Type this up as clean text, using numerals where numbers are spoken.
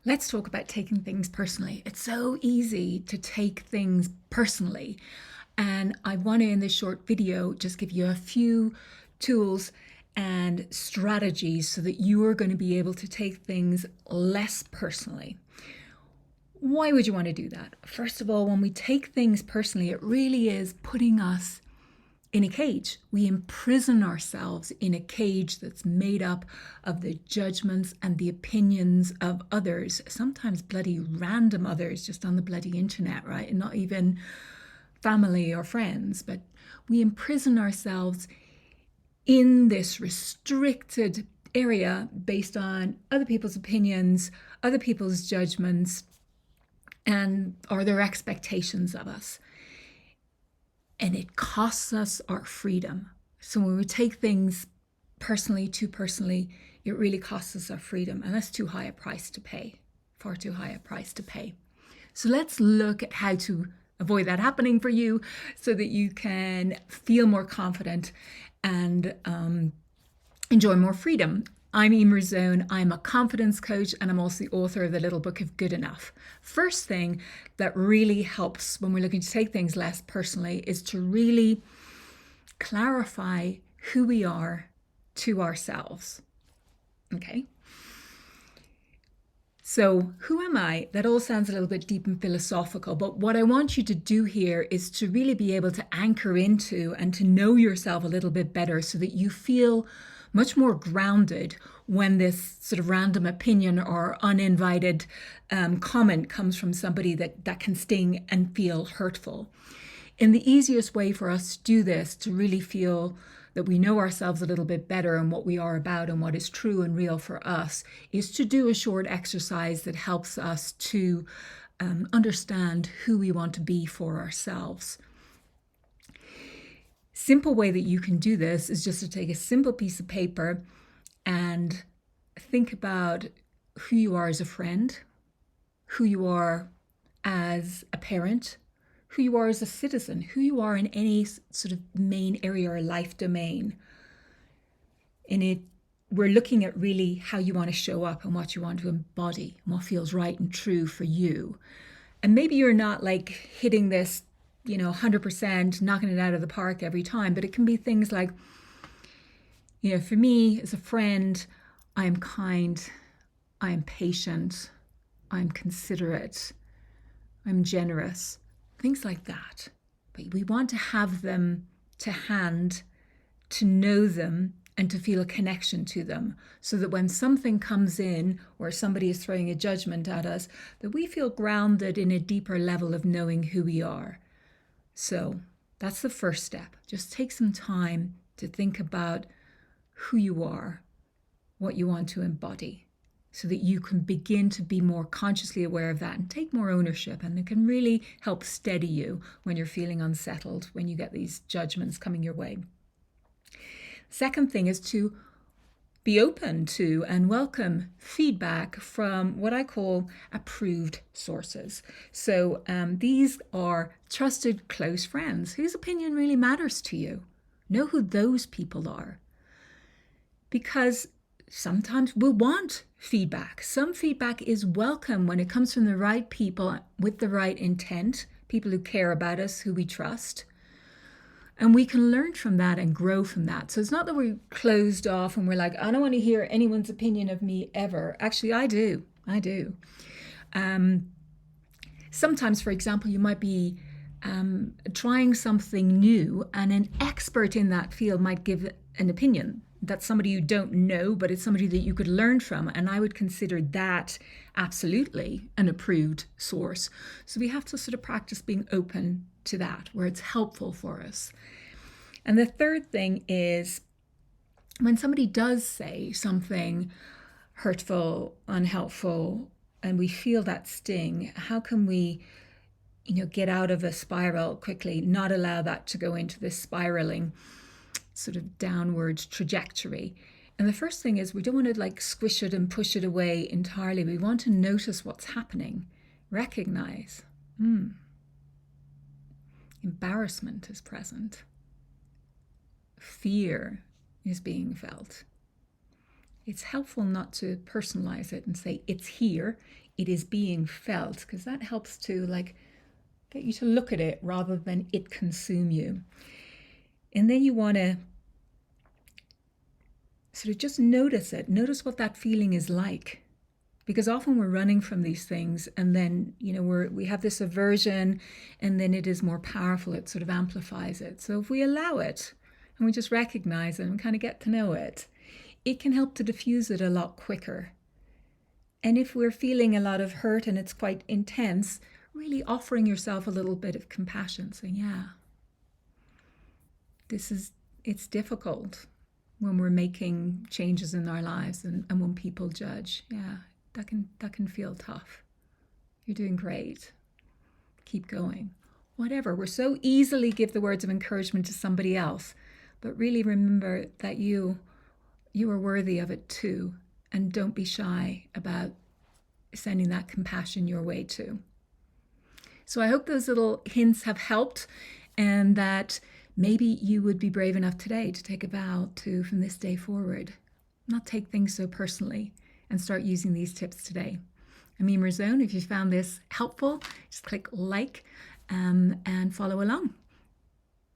Let's talk about taking things personally. It's so easy to take things personally. And I want to, in this short video, just give you a few tools and strategies so that you are going to be able to take things less personally. Why would you want to do that? First of all, when we take things personally, it really is putting us in a cage. We imprison ourselves in a cage that's made up of the judgments and the opinions of others, sometimes bloody random others just on the bloody internet, right? And not even family or friends, but we imprison ourselves in this restricted area based on other people's opinions, other people's judgments, and or their expectations of us. And it costs us our freedom. So when we take things personally, too personally, it really costs us our freedom. And that's too high a price to pay, far too high a price to pay. So let's look at how to avoid that happening for you so that you can feel more confident and enjoy more freedom. I'm Eimear Zone. I'm a confidence coach, and I'm also the author of the little book of Good Enough. First thing that really helps when we're looking to take things less personally is to really clarify who we are to ourselves. Okay? So, who am I? That all sounds a little bit deep and philosophical, but what I want you to do here is to really be able to anchor into and to know yourself a little bit better so that you feel much more grounded when this sort of random opinion or uninvited comment comes from somebody that can sting and feel hurtful. And the easiest way for us to do this, to really feel that we know ourselves a little bit better and what we are about and what is true and real for us, is to do a short exercise that helps us to understand who we want to be for ourselves. Simple way that you can do this is just to take a simple piece of paper and think about who you are as a friend, who you are as a parent, who you are as a citizen, who you are in any sort of main area or life domain. And we're looking at really how you want to show up and what you want to embody and what feels right and true for you. And maybe you're not like hitting this 100%, knocking it out of the park every time, but it can be things like, for me as a friend, I am kind, I am patient, I'm considerate, I'm generous, things like that. But we want to have them to hand, to know them, and to feel a connection to them, so that when something comes in or somebody is throwing a judgment at us, that we feel grounded in a deeper level of knowing who we are. So that's the first step. Just take some time to think about who you are, what you want to embody, so that you can begin to be more consciously aware of that and take more ownership. And it can really help steady you when you're feeling unsettled, when you get these judgments coming your way. Second thing is to be open to and welcome feedback from what I call approved sources. So these are trusted close friends whose opinion really matters to you. Know who those people are. Because sometimes we'll want feedback. Some feedback is welcome when it comes from the right people with the right intent, people who care about us, who we trust. And we can learn from that and grow from that. So it's not that we're closed off and we're like, I don't want to hear anyone's opinion of me ever. Actually, I do. Sometimes, for example, you might be trying something new and an expert in that field might give an opinion. That's somebody you don't know, but it's somebody that you could learn from. And I would consider that absolutely an approved source. So we have to sort of practice being open to that, where it's helpful for us. And the third thing is when somebody does say something hurtful, unhelpful, and we feel that sting, how can we, get out of a spiral quickly, not allow that to go into this spiraling sort of downward trajectory? And the first thing is we don't want to like squish it and push it away entirely. We want to notice what's happening, recognize, embarrassment is present. Fear is being felt. it's helpful not to personalize it and say it's here, it is being felt, because that helps to like get you to look at it rather than it consume you. And then you want to sort of just notice it. Notice what that feeling is like. Because often we're running from these things, and then, you know, we have this aversion, and then it is more powerful. It sort of amplifies it. So if we allow it and we just recognize it and kind of get to know it, it can help to diffuse it a lot quicker. And if we're feeling a lot of hurt and it's quite intense, really offering yourself a little bit of compassion, saying, yeah, it's difficult when we're making changes in our lives and when people judge. Yeah, that can feel tough. You're doing great. Keep going. Whatever. We're so easily give the words of encouragement to somebody else, but really remember that you are worthy of it too, and don't be shy about sending that compassion your way too. So I hope those little hints have helped, and that maybe you would be brave enough today to take a vow to, from this day forward, not take things so personally, and start using these tips today. Eimear Zone, if you found this helpful, just click like and follow along.